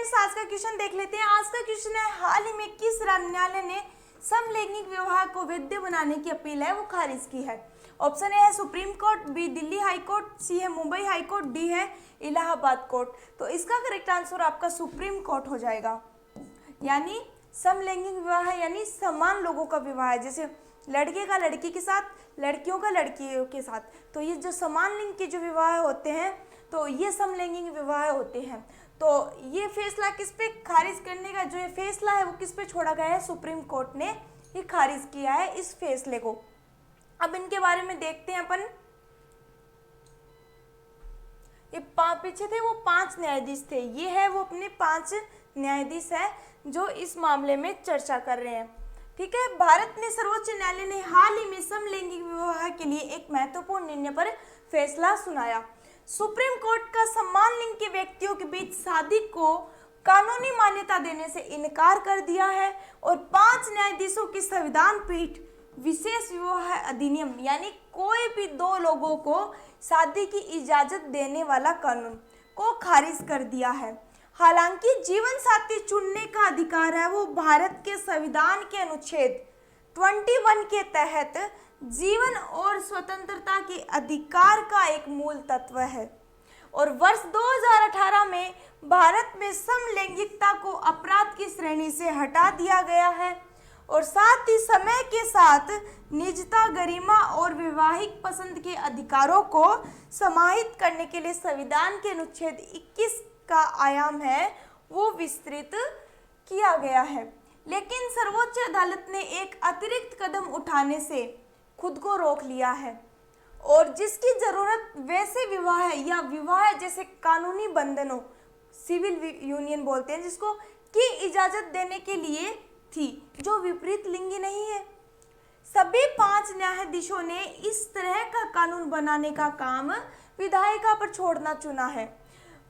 Friends, आज का question देख लेते हैं। आज का क्वेश्चन है, हाल ही में किस न्यायालय ने समलैंगिक विवाह को वैध बनाने की अपील है वो खारिज की है? ऑप्शन ए है supreme court, B Delhi high court, C है मुंबई हाई कोर्ट, डी है इलाहाबाद कोर्ट। तो इसका करेक्ट आंसर आपका सुप्रीम कोर्ट हो जाएगा। यानी समलैंगिक विवाह है यानी समान लोगों का विवाह है, जैसे लड़के का लड़की के साथ, लड़कियों का लड़कियों के साथ। तो ये जो समान लिंग के जो विवाह होते हैं तो ये समलैंगिक विवाह होते हैं। तो ये फैसला किस पे खारिज करने का जो ये फैसला है वो किस पे छोड़ा गया है? सुप्रीम कोर्ट ने ये खारिज किया है इस फैसले को। अब इनके बारे में देखते हैं अपन। ये पीछे थे वो 5 न्यायाधीश थे, ये है वो अपने 5 न्यायाधीश है जो इस मामले में चर्चा कर रहे हैं। ठीक है, भारत ने सर्वोच्च न्यायालय ने हाल ही में समलैंगिक विवाह के लिए एक महत्वपूर्ण निर्णय पर फैसला सुनाया। सुप्रीम कोर्ट का समान लिंग के व्यक्तियों के बीच शादी को कानूनी मान्यता देने से इनकार कर दिया है और 5 न्यायाधीशों की संविधान पीठ विशेष विवाह अधिनियम यानी कोई भी 2 लोगों को शादी की इजाजत देने वाला कानून को खारिज कर दिया है। हालांकि जीवन साथी चुनने का अधिकार है वो भारत के संविधान के अनुच्छेद 21 के तहत जीवन और स्वतंत्रता के अधिकार का एक मूल तत्व है और वर्ष 2018 में भारत में समलैंगिकता को अपराध की श्रेणी से हटा दिया गया है और साथ ही समय के साथ निजता, गरिमा और वैवाहिक पसंद के अधिकारों को समाहित करने के लिए संविधान के अनुच्छेद 21 का आयाम है वो विस्तृत किया गया है। लेकिन सर्वोच्च अदालत ने एक अतिरिक्त कदम उठाने से खुद को रोक लिया है और जिसकी जरूरत वैसे विवाह है या विवाह जैसे कानूनी बंधनों, सिविल यूनियन बोलते हैं जिसको, की इजाजत देने के लिए थी जो विपरीत लिंगी नहीं है। सभी 5 न्यायाधीशों ने इस तरह का कानून बनाने का काम विधायिका पर छोड़ना चुना है।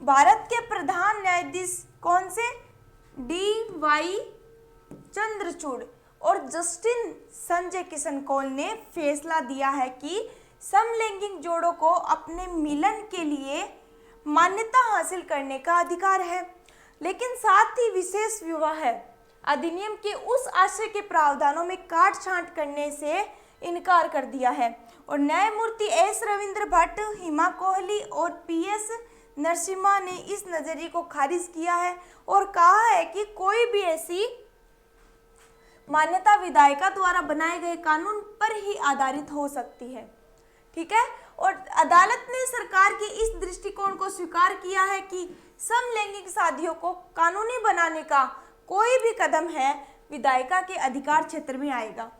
भारत के प्रधान न्यायाधीश कौन से? DY चंद्रचूड़ और जस्टिस संजय किशन कौल ने फैसला दिया है कि समलैंगिक जोड़ों को अपने मिलन के लिए मान्यता हासिल करने का अधिकार है, लेकिन साथ ही विशेष विवाह अधिनियम के उस आशय के प्रावधानों में काट छांट करने से इनकार कर दिया है। और न्यायमूर्ति S रविंद्र भट्ट, हिमा कोहली और PS नरसिम्हा ने इस नजरिए को खारिज किया है और कहा है कि कोई भी ऐसी मान्यता विधायिका द्वारा बनाए गए कानून पर ही आधारित हो सकती है। ठीक है, और अदालत ने सरकार के इस दृष्टिकोण को स्वीकार किया है कि समलैंगिक शादियों को कानूनी बनाने का कोई भी कदम है विधायिका के अधिकार क्षेत्र में आएगा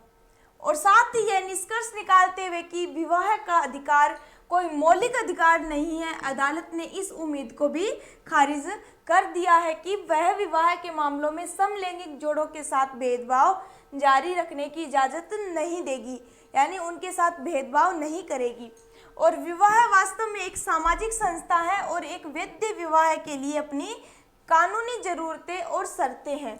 और साथ ही यह निष्कर्ष निकालते हुए कि विवाह का अधिकार कोई मौलिक अधिकार नहीं है, अदालत ने इस उम्मीद को भी खारिज कर दिया है कि वह विवाह के मामलों में समलैंगिक जोड़ों के साथ भेदभाव जारी रखने की इजाज़त नहीं देगी, यानी उनके साथ भेदभाव नहीं करेगी। और विवाह वास्तव में एक सामाजिक संस्था है और एक वैध विवाह के लिए अपनी कानूनी जरूरतें और शर्तें हैं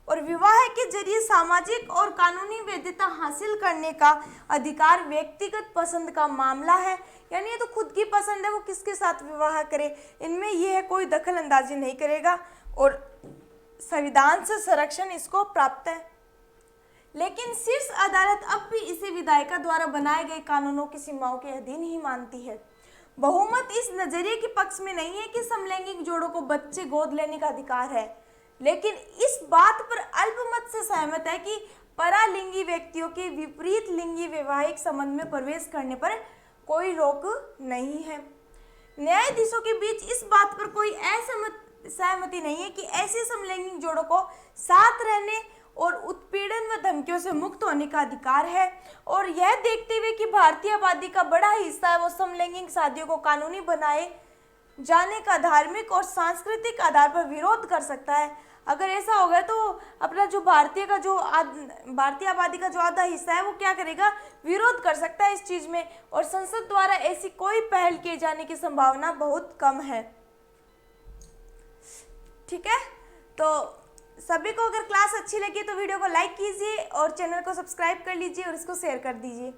और विवाह के जरिए सामाजिक और कानूनी वैधता हासिल करने का अधिकार व्यक्तिगत पसंद का मामला है, यानी ये तो खुद की पसंद है वो किसके साथ विवाह करे, इनमें यह है कोई दखल अंदाजी नहीं करेगा और संविधान से संरक्षण इसको प्राप्त है। लेकिन शीर्ष अदालत अब भी इसे विधायिका द्वारा बनाए गए कानूनों की सीमाओं के अधीन ही मानती है। बहुमत इस नजरिए के पक्ष में नहीं है कि समलैंगिक जोड़ों को बच्चे गोद लेने का अधिकार है, लेकिन इस बात पर अल्पमत से सहमत है कि परालिंगी व्यक्तियों के विपरीत लिंगी वैवाहिक संबंध में प्रवेश करने पर कोई रोक नहीं है। न्यायाधीशों के बीच इस बात पर कोई सहमति नहीं है कि ऐसे समलैंगिक जोड़ों को साथ रहने और उत्पीड़न व धमकियों से मुक्त होने का अधिकार है और यह देखते हुए कि भारतीय आबादी का बड़ा हिस्सा है वो समलैंगिक शादियों को कानूनी बनाए जाने का धार्मिक और सांस्कृतिक आधार पर विरोध कर सकता है। अगर ऐसा हो गया तो अपना जो भारतीय आबादी का जो आधा हिस्सा है वो क्या करेगा? विरोध कर सकता है इस चीज़ में और संसद द्वारा ऐसी कोई पहल किए जाने की संभावना बहुत कम है। ठीक है, तो सभी को अगर क्लास अच्छी लगी तो वीडियो को लाइक कीजिए और चैनल को सब्सक्राइब कर लीजिए और इसको शेयर कर दीजिए।